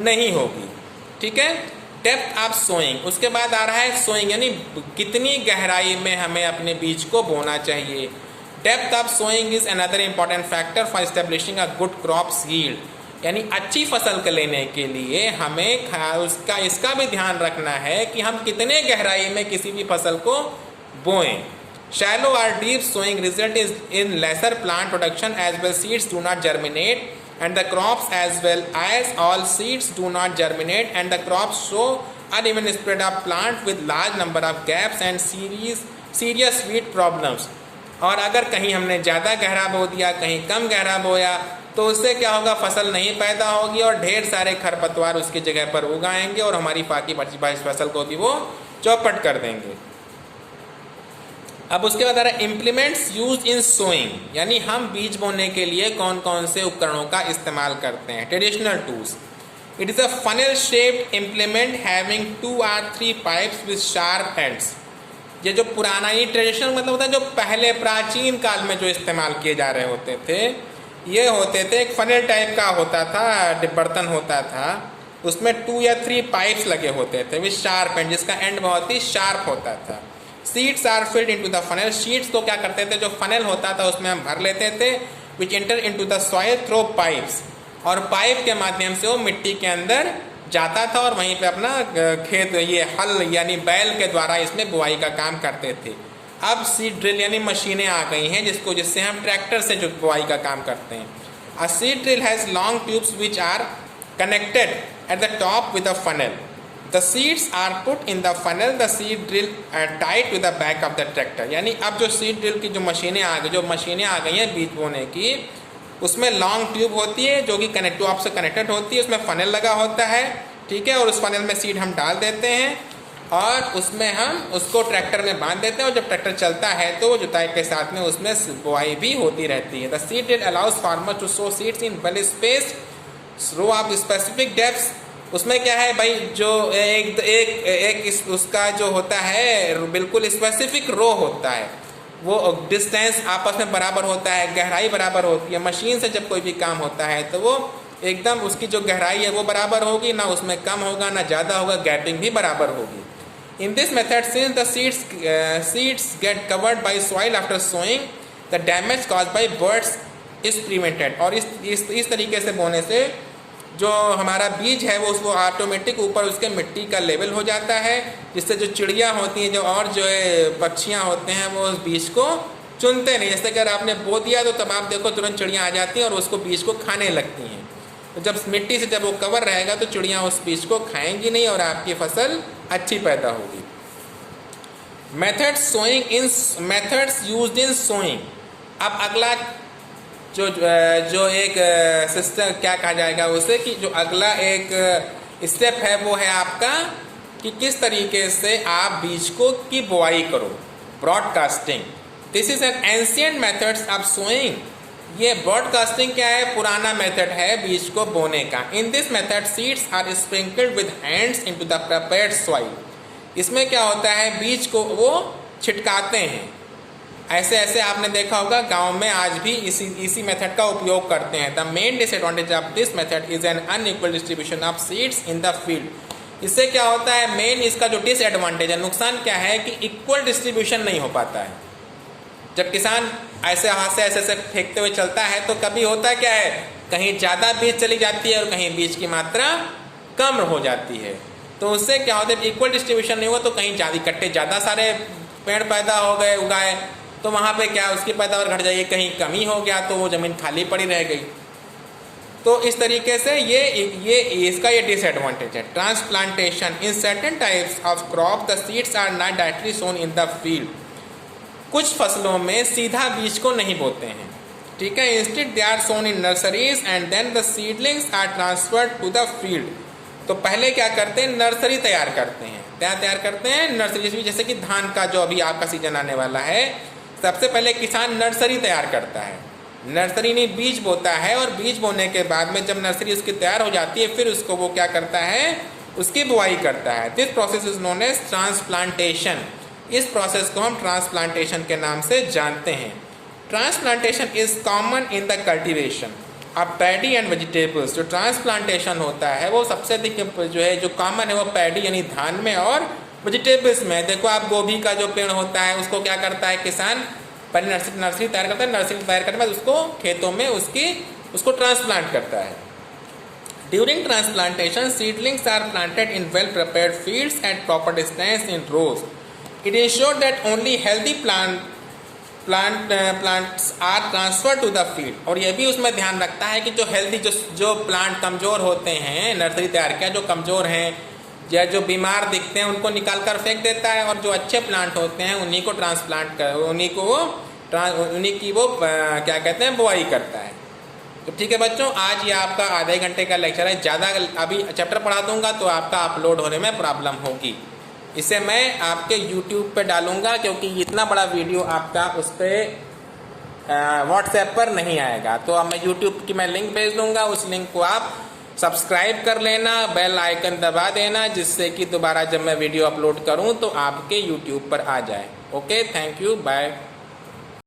नहीं होगी। ठीक है, डेप्थ ऑफ सोइंग। उसके बाद आ रहा है सोइंग, यानी कितनी गहराई में हमें अपने बीज को बोना चाहिए। Depth of sowing is another important factor for establishing a good crop yield, यानी अच्छी फसल के लेने के लिए हमें इसका भी ध्यान रखना है कि हम कितने गहराई में किसी भी फसल को बोएं। शैलो और deep sowing result is in lesser plant production as well seeds do not germinate and the crops as well as all seeds do not germinate and the crops show uneven spread of plant with large number of gaps and serious weed problems। और अगर कहीं हमने ज़्यादा गहरा बो दिया, कहीं कम गहरा बोया, तो उससे क्या होगा, फसल नहीं पैदा होगी और ढेर सारे खरपतवार उसकी जगह पर उगाएंगे और हमारी बाकी फसल को भी वो चौपट कर देंगे। अब उसके बाद आ रहा है इम्प्लीमेंट्स यूज इन सोइंग, यानी हम बीज बोने के लिए कौन कौन से उपकरणों का इस्तेमाल करते हैं। Traditional tools, it is a funnel shaped implement having 2 or 3 pipes with sharp ends. ये जो पुराना, ये ट्रेडिशनल मतलब होता है जो पहले प्राचीन काल में जो इस्तेमाल किए जा रहे होते थे, ये होते थे एक फनल टाइप का होता था, बर्तन होता था, उसमें 2 या 3 पाइप्स लगे होते थे विद शार्प एंड, जिसका एंड बहुत ही शार्प होता था। Seeds are filled into the funnel, sheets को क्या करते थे, जो फनल होता था उसमें हम भर लेते थे, which enter into the soil through pipes, और पाइप के माध्यम से वो मिट्टी के अंदर जाता था और वहीं पे अपना खेत, ये हल यानी बैल के द्वारा इसमें बुआई का काम करते थे। अब सीड ड्रिल यानी मशीनें आ गई हैं जिससे हम ट्रैक्टर से जो बुआई का काम करते हैं। A seed drill has long tubes which are connected at the top with a funnel. The seeds are put in the funnel, the seed drill tied to the back of the tractor। यानी अब जो seed drill की जो मशीनें आ गई हैं बीज बोने की, उसमें लॉन्ग ट्यूब होती है जो कि कनेक्ट टॉप से कनेक्टेड होती है, उसमें फनल लगा होता है। ठीक है, और उस फनल में सीड हम डाल देते हैं और उसमें हम उसको ट्रैक्टर में बांध देते हैं और जब ट्रैक्टर चलता है तो जुताई के साथ में उसमें बुआई भी होती रहती है। The seed drill allows farmer to sow seeds in well spaced row of specific depths. उसमें क्या है भाई, जो एक उसका जो होता है बिल्कुल स्पेसिफिक रो होता है, वो डिस्टेंस आपस में बराबर होता है, गहराई बराबर होती है। मशीन से जब कोई भी काम होता है तो वो एकदम उसकी जो गहराई है वो बराबर होगी, ना उसमें कम होगा ना ज़्यादा होगा, गैपिंग भी बराबर होगी। In this method since the seeds get covered by soil after sowing, the damage cause by birds is prevented. और इस तरीके से बोने से जो हमारा बीज है वो उसको ऑटोमेटिक ऊपर उसके मिट्टी का लेवल हो जाता है, जिससे जो चिड़िया होती हैं जो पक्षियाँ होते हैं वो उस बीज को चुनते नहीं। जैसे अगर आपने बो दिया तो तब आप देखो तुरंत चिड़ियाँ आ जाती हैं और उसको बीज को खाने लगती हैं। तो जब मिट्टी से जब वो कवर रहेगा तो चिड़ियाँ उस बीज को खाएंगी नहीं और आपकी फसल अच्छी पैदा होगी। Methods used in sowing. अब अगला जो एक सिस्टम क्या कहा जाएगा उसे, कि जो अगला एक स्टेप है वो है आपका कि किस तरीके से आप बीज को की बुआई करो। Broadcasting, this is an ancient methods of sowing. ये ब्रॉडकास्टिंग क्या है, पुराना मेथड है बीज को बोने का। In this method seeds are sprinkled with hands into the prepared soil. इसमें क्या होता है, बीज को वो छिटकाते हैं। ऐसे आपने देखा होगा गांव में आज भी इसी मेथड का उपयोग करते हैं। The main disadvantage of this method is an unequal distribution of seeds in the field. इससे क्या होता है, मेन इसका जो डिसएडवांटेज है, नुकसान क्या है कि इक्वल डिस्ट्रीब्यूशन नहीं हो पाता है। जब किसान ऐसे हाथ से ऐसे फेंकते हुए चलता है तो कभी होता क्या है, कहीं ज़्यादा बीज चली जाती है और कहीं बीज की मात्रा कम हो जाती है। तो उससे क्या होता है, इक्वल डिस्ट्रीब्यूशन नहीं हुआ तो कहीं ज़्यादा सारे पेड़ पैदा हो गए, उगाए, तो वहाँ पे क्या उसकी पैदावार घट जाएगी, कहीं कमी हो गया तो वो ज़मीन खाली पड़ी रह गई। तो इस तरीके से इसका डिसएडवांटेज है। Transplantation, in certain types of crop the seeds are not directly sown in the field. कुछ फसलों में सीधा बीज को नहीं बोते हैं, ठीक है। Instead they are sown in nurseries and then the seedlings are transferred to the field. तो पहले क्या करते हैं, नर्सरी तैयार करते हैं। तैयार करते हैं नर्सरी, जैसे कि धान का जो अभी आपका सीजन आने वाला है, सबसे पहले किसान नर्सरी तैयार करता है। नर्सरी में बीज बोता है और बीज बोने के बाद में जब नर्सरी उसकी तैयार हो जाती है फिर उसको वो क्या करता है, उसकी बुआई करता है। This process is known as transplantation. इस प्रोसेस को हम ट्रांसप्लांटेशन के नाम से जानते हैं। Transplantation is common in the cultivation. अब पैडी एंड वेजिटेबल्स, जो ट्रांसप्लांटेशन होता है वो सबसे अधिक जो है जो कॉमन है वो पैडी यानी धान में और वेजिटेबल्स में। देखो आप गोभी का जो पेड़ होता है उसको क्या करता है किसान, पहले नर्सरी तैयार करता है, नर्सरी तैयार करने के बाद उसको खेतों में उसको ट्रांसप्लांट करता है। During transplantation seedlings are planted in well prepared fields at proper distance in rows. It ensure that only healthy plants are transfer to the field. और ये भी उसमें ध्यान रखता है कि जो हेल्दी जो प्लांट कमज़ोर होते हैं, नर्सरी तैयार किया, जो कमज़ोर हैं या जो बीमार दिखते हैं उनको निकाल कर फेंक देता है, और जो अच्छे प्लांट होते हैं उन्हीं को ट्रांसप्लांट कर उन्हीं की वो क्या कहते हैं बुआई करता है। तो ठीक है बच्चों, आज ये आपका आधे घंटे का लेक्चर है। ज़्यादा अभी चैप्टर पढ़ा दूंगा तो आपका अपलोड होने में प्रॉब्लम होगी। इसे मैं आपके YouTube पे डालूंगा क्योंकि इतना बड़ा वीडियो आपका उस पर व्हाट्सएप पर नहीं आएगा। तो अब मैं YouTube की लिंक भेज दूंगा, उस लिंक को आप सब्सक्राइब कर लेना, बेल आइकन दबा देना, जिससे कि दोबारा जब मैं वीडियो अपलोड करूं तो आपके YouTube पर आ जाए। Okay, thank you, bye.